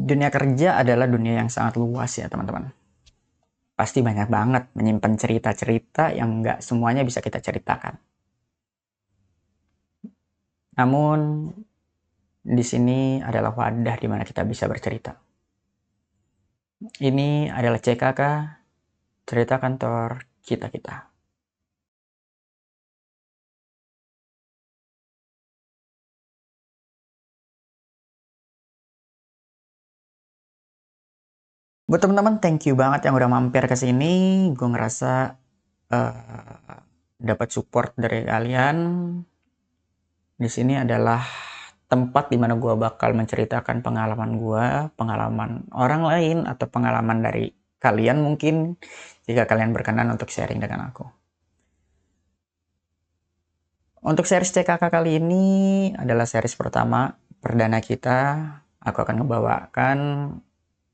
Dunia kerja adalah dunia yang sangat luas ya teman-teman. Pasti banyak banget menyimpan cerita-cerita yang nggak semuanya bisa kita ceritakan. Namun di sini adalah wadah di mana kita bisa bercerita. Ini adalah CKK, cerita kantor kita-kita. Buat teman-teman, thank you banget yang udah mampir ke sini. Gue ngerasa dapat support dari kalian. Di sini adalah tempat dimana gue bakal menceritakan pengalaman gue, pengalaman orang lain, atau pengalaman dari kalian mungkin, jika kalian berkenan untuk sharing dengan aku. Untuk series CKK kali ini adalah series pertama, perdana kita. Aku akan ngebawakan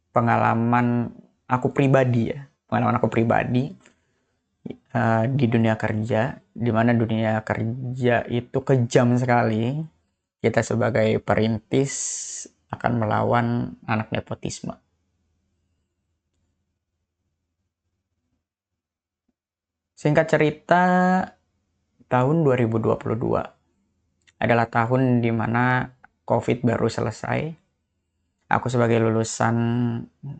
pengalaman aku pribadi ya, pengalaman aku pribadi di dunia kerja, di mana dunia kerja itu kejam sekali. Kita sebagai perintis akan melawan anak nepotisme. Singkat cerita, tahun 2022 adalah tahun di mana COVID baru selesai. Aku sebagai lulusan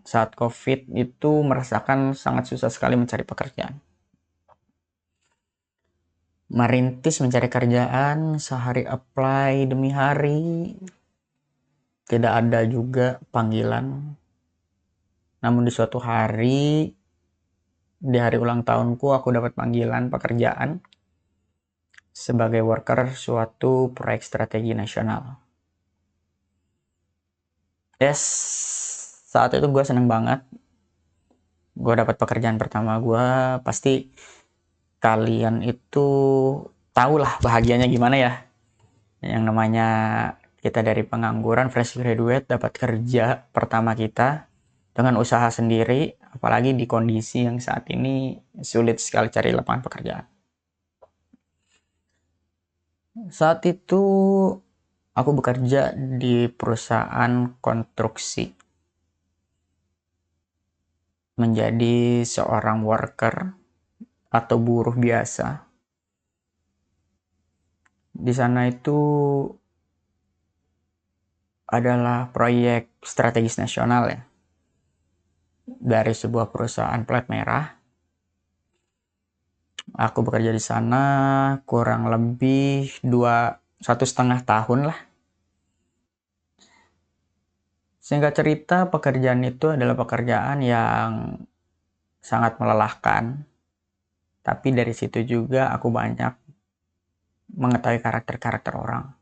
saat COVID itu merasakan sangat susah sekali mencari pekerjaan. Merintis mencari kerjaan, sehari apply demi hari, tidak ada juga panggilan. Namun di suatu hari, di hari ulang tahunku, aku dapat panggilan pekerjaan sebagai worker suatu proyek strategi nasional. Yes, saat itu gue seneng banget. Gue dapat pekerjaan pertama gue. Pasti kalian itu tahu lah bahagianya gimana ya. Yang namanya kita dari pengangguran, fresh graduate, dapat kerja pertama kita dengan usaha sendiri. Apalagi di kondisi yang saat ini sulit sekali cari lapangan pekerjaan. Saat itu aku bekerja di perusahaan konstruksi. Menjadi seorang worker atau buruh biasa. Di sana itu adalah proyek strategis nasional ya. Dari sebuah perusahaan plat merah. Aku bekerja di sana kurang lebih 1,5 tahun lah. Singkat cerita, pekerjaan itu adalah pekerjaan yang sangat melelahkan. Tapi dari situ juga aku banyak mengetahui karakter-karakter orang.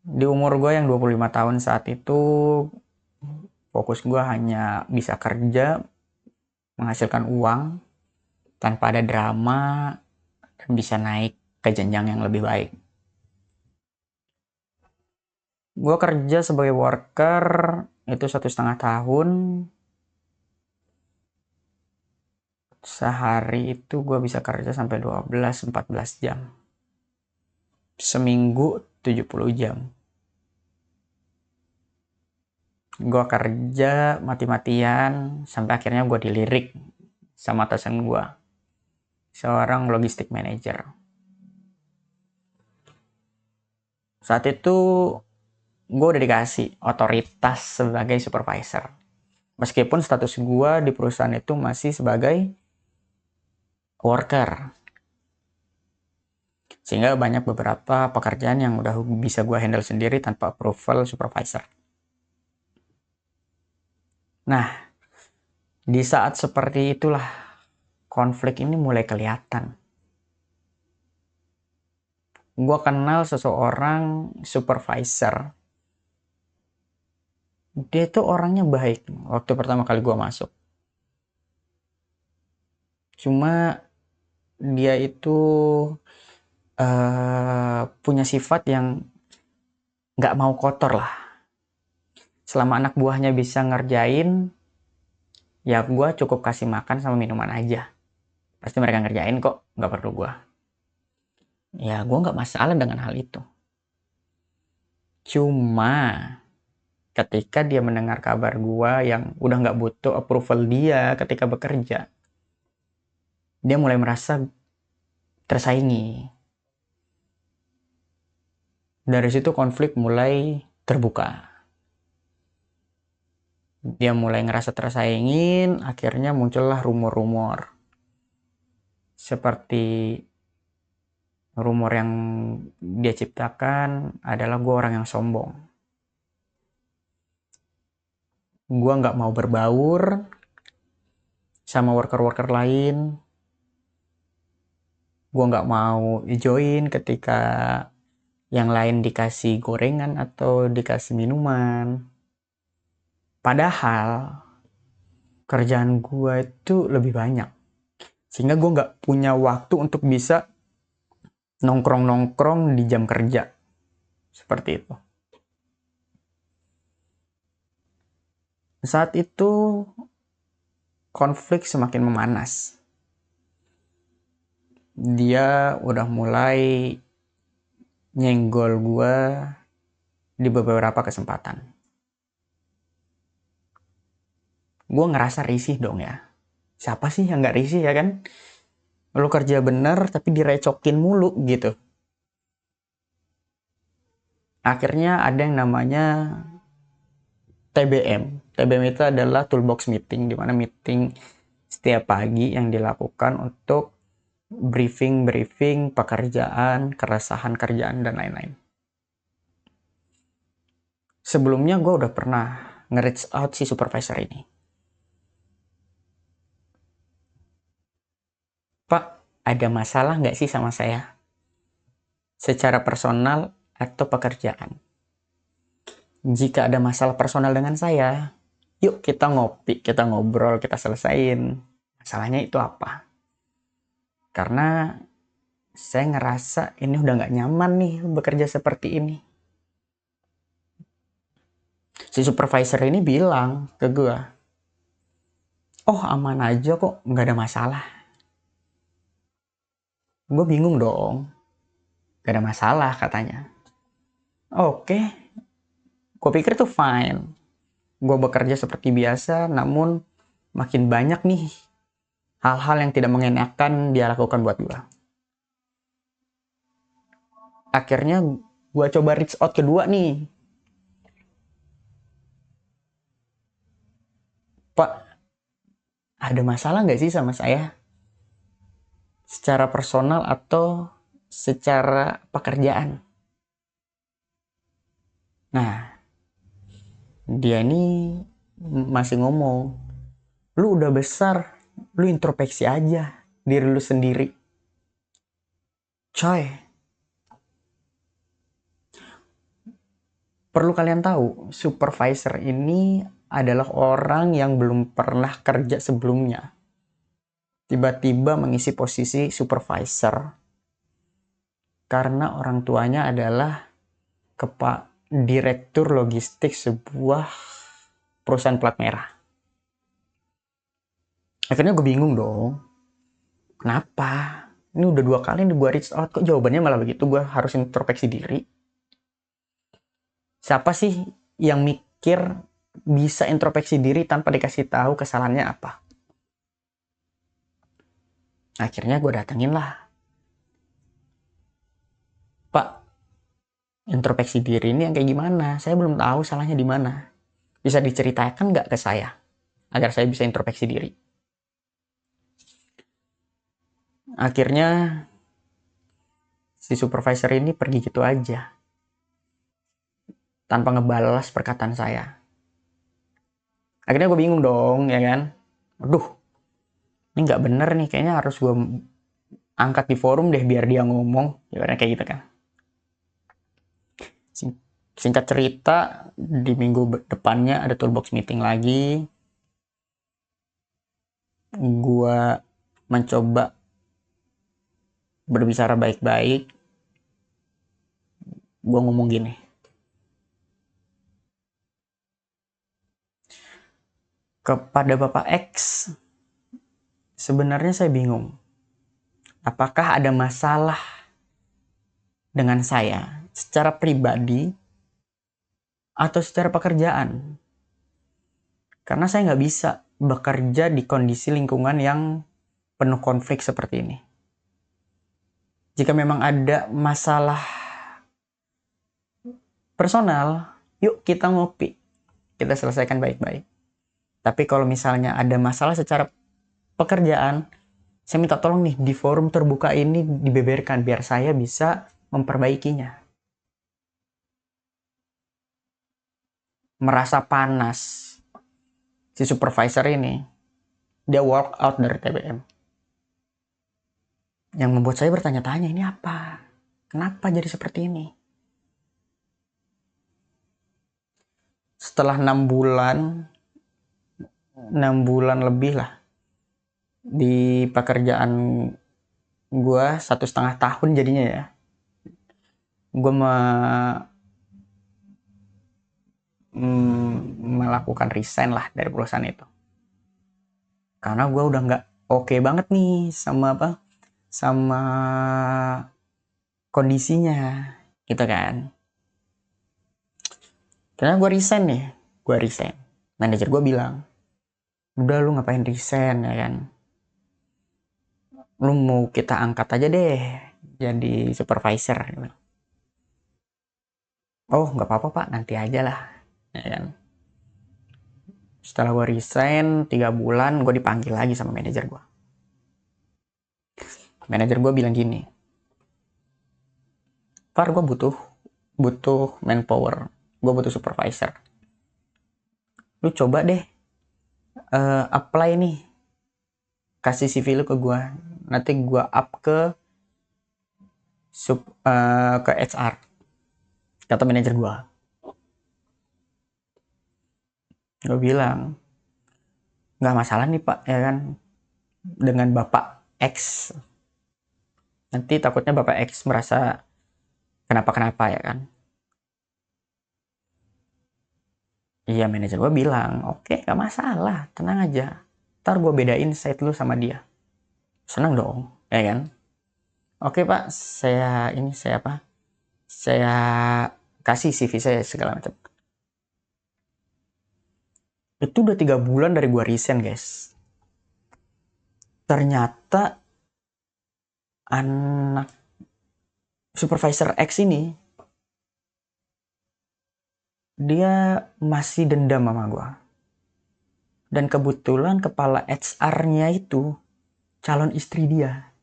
Di umur gue yang 25 tahun saat itu, fokus gue hanya bisa kerja, menghasilkan uang, tanpa ada drama, dan bisa naik ke jenjang yang lebih baik. Gue kerja sebagai worker itu 1,5 tahun. Sehari itu gue bisa kerja sampai 12-14 jam. Seminggu 70 jam. Gue kerja mati-matian sampai akhirnya gue dilirik sama atasan gue, seorang logistik manager. Saat itu gue udah dikasih otoritas sebagai supervisor. Meskipun status gue di perusahaan itu masih sebagai worker. Sehingga banyak beberapa pekerjaan yang udah bisa gue handle sendiri tanpa approval supervisor. Nah, di saat seperti itulah konflik ini mulai kelihatan. Gue kenal seseorang supervisor. Dia tuh orangnya baik waktu pertama kali gue masuk. Cuma dia itu punya sifat yang nggak mau kotor lah. Selama anak buahnya bisa ngerjain, ya gue cukup kasih makan sama minuman aja. Pasti mereka ngerjain kok, nggak perlu gue. Ya gue nggak masalah dengan hal itu. Cuma ketika dia mendengar kabar gua yang udah nggak butuh approval dia ketika bekerja, dia mulai merasa tersaingi. Dari situ konflik mulai terbuka. Dia mulai ngerasa tersaingin, akhirnya muncullah rumor-rumor. Seperti rumor yang dia ciptakan adalah gue orang yang sombong. Gue nggak mau berbaur sama worker-worker lain. Gue nggak mau join ketika yang lain dikasih gorengan atau dikasih minuman. Padahal kerjaan gue itu lebih banyak. Sehingga gue nggak punya waktu untuk bisa nongkrong-nongkrong di jam kerja. Seperti itu. Saat itu konflik semakin memanas. Dia udah mulai nyenggol gue di beberapa kesempatan. Gue ngerasa risih dong ya. Siapa sih yang gak risih ya kan? Lu kerja bener tapi direcokin mulu gitu. Akhirnya ada yang namanya TBM. TBM itu adalah toolbox meeting, di mana meeting setiap pagi yang dilakukan untuk briefing pekerjaan, keresahan kerjaan, dan lain-lain. Sebelumnya gue udah pernah nge-reach out si supervisor ini. Pak, ada masalah nggak sih sama saya? Secara personal atau pekerjaan? Jika ada masalah personal dengan saya, yuk kita ngopi, kita ngobrol, kita selesain. Masalahnya itu apa? Karena saya ngerasa ini udah nggak nyaman nih bekerja seperti ini. Si supervisor ini bilang ke gue, oh aman aja kok, nggak ada masalah. Gue bingung dong, nggak ada masalah katanya. Oke, gue pikir tuh fine. Gue bekerja seperti biasa, namun makin banyak nih hal-hal yang tidak mengenakan dia lakukan buat gue. Akhirnya gue coba reach out kedua nih. Pak, ada masalah nggak sih sama saya? Secara personal atau secara pekerjaan? Nah, dia ini masih ngomong, lu udah besar, lu introspeksi aja diri lu sendiri. Coy, perlu kalian tahu, supervisor ini adalah orang yang belum pernah kerja sebelumnya. Tiba-tiba mengisi posisi supervisor karena orang tuanya adalah direktur logistik sebuah perusahaan plat merah. Akhirnya gue bingung dong, kenapa? Ini udah 2 kali nih gue reach out, kok jawabannya malah begitu? Gue harus introspeksi diri. Siapa sih yang mikir bisa introspeksi diri tanpa dikasih tahu kesalahannya apa? Akhirnya gue datengin lah. Pak, introspeksi diri ini yang kayak gimana? Saya belum tahu salahnya di mana. Bisa diceritakan nggak ke saya? Agar saya bisa introspeksi diri. Akhirnya si supervisor ini pergi gitu aja. Tanpa ngebalas perkataan saya. Akhirnya gue bingung dong, ya kan? Aduh, ini nggak bener nih. Kayaknya harus gue angkat di forum deh biar dia ngomong. Ya kayak gitu kan. Singkat cerita, di minggu depannya ada toolbox meeting lagi. Gue mencoba berbicara baik-baik. Gue ngomong gini, kepada Bapak X, sebenarnya saya bingung. Apakah ada masalah dengan saya secara pribadi atau secara pekerjaan. Karena saya nggak bisa bekerja di kondisi lingkungan yang penuh konflik seperti ini. Jika memang ada masalah personal, yuk kita ngopi. Kita selesaikan baik-baik. Tapi kalau misalnya ada masalah secara pekerjaan, saya minta tolong nih di forum terbuka ini dibeberkan biar saya bisa memperbaikinya. Merasa panas si supervisor ini, dia walk out dari TBM. Yang membuat saya bertanya-tanya, ini apa? Kenapa jadi seperti ini? Setelah 6 bulan lebih lah di pekerjaan gue, 1,5 tahun jadinya ya, gue melakukan resign lah dari perusahaan itu. Karena gue udah nggak oke banget nih sama kondisinya gitu kan. Karena gue resign. Manajer gue bilang, udah lu ngapain resign ya kan? Lu mau kita angkat aja deh jadi supervisor. Oh nggak apa-apa pak, nanti aja lah. Ya kan? Setelah gue resign 3 bulan, gue dipanggil lagi sama manajer gue. Manajer gue bilang gini, Far, gue butuh manpower, gue butuh supervisor. Lu coba deh apply nih, kasih CV lu ke gue, nanti gue up ke HR, kata manajer gue. Gue bilang, nggak masalah nih pak, ya kan, dengan bapak X. Nanti takutnya bapak X merasa kenapa ya kan. Iya, manajer gue bilang, oke, gak masalah, tenang aja, ntar gue bedain site lu sama dia. Senang dong, ya kan. Oke pak, saya kasih CV saya segala macam. Itu udah 3 bulan dari gue resign guys. Ternyata anak supervisor X ini, dia masih dendam sama gue. Dan kebetulan kepala HR-nya itu calon istri dia.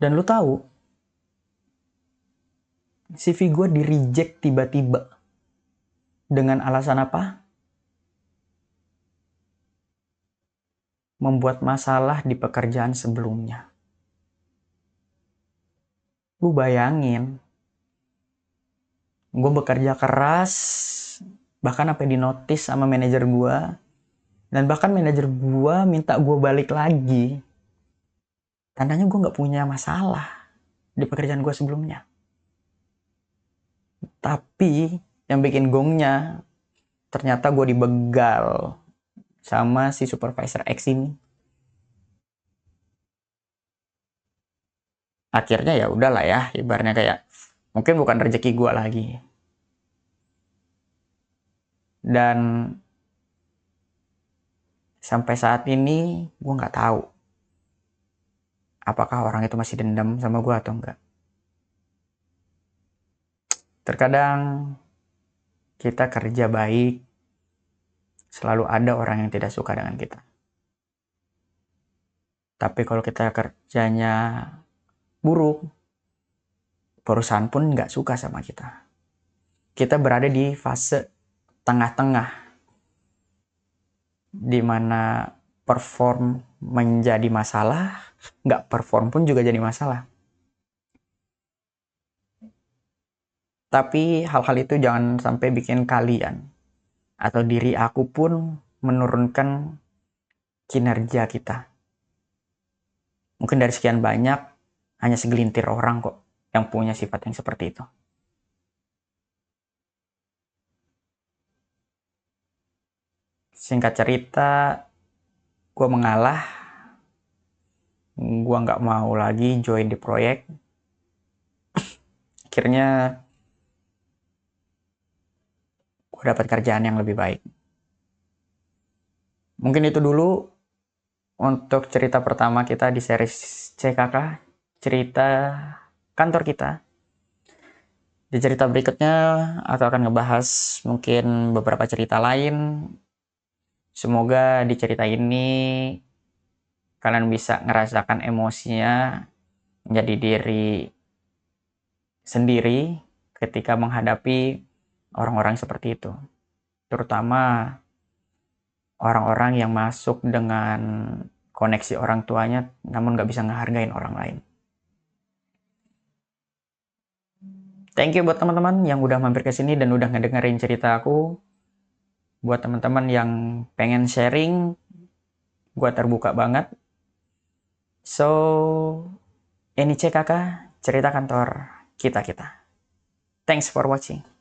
Dan lu tahu, CV gue di reject tiba-tiba. Dengan alasan apa? Membuat masalah di pekerjaan sebelumnya. Lu bayangin, gue bekerja keras, bahkan sampai dinotis sama manajer gue, dan bahkan manajer gue minta gue balik lagi. Tandanya gue nggak punya masalah di pekerjaan gue sebelumnya. Tapi yang bikin gongnya, ternyata gue dibegal sama si supervisor X ini. Akhirnya ya udahlah ya, ibaratnya kayak mungkin bukan rezeki gue lagi. Dan sampai saat ini gue nggak tahu apakah orang itu masih dendam sama gue atau enggak. Terkadang kita kerja baik, selalu ada orang yang tidak suka dengan kita. Tapi kalau kita kerjanya buruk, perusahaan pun nggak suka sama kita. Kita berada di fase tengah-tengah, di mana perform menjadi masalah, nggak perform pun juga jadi masalah. Tapi hal-hal itu jangan sampai bikin kalian atau diri aku pun menurunkan kinerja kita. Mungkin dari sekian banyak, hanya segelintir orang kok yang punya sifat yang seperti itu. Singkat cerita, gue mengalah Gua nggak mau lagi join di proyek. Akhirnya gue dapat kerjaan yang lebih baik. Mungkin itu dulu untuk cerita pertama kita di series CKK, cerita kantor kita. Di cerita berikutnya aku akan ngebahas mungkin beberapa cerita lain. Semoga di cerita ini kalian bisa ngerasakan emosinya menjadi diri sendiri ketika menghadapi orang-orang seperti itu. Terutama orang-orang yang masuk dengan koneksi orang tuanya namun nggak bisa ngehargain orang lain. Thank you buat teman-teman yang udah mampir ke sini dan udah ngedengerin cerita aku. Buat teman-teman yang pengen sharing, gua terbuka banget. So, ini CKK, cerita kantor kita-kita. Thanks for watching.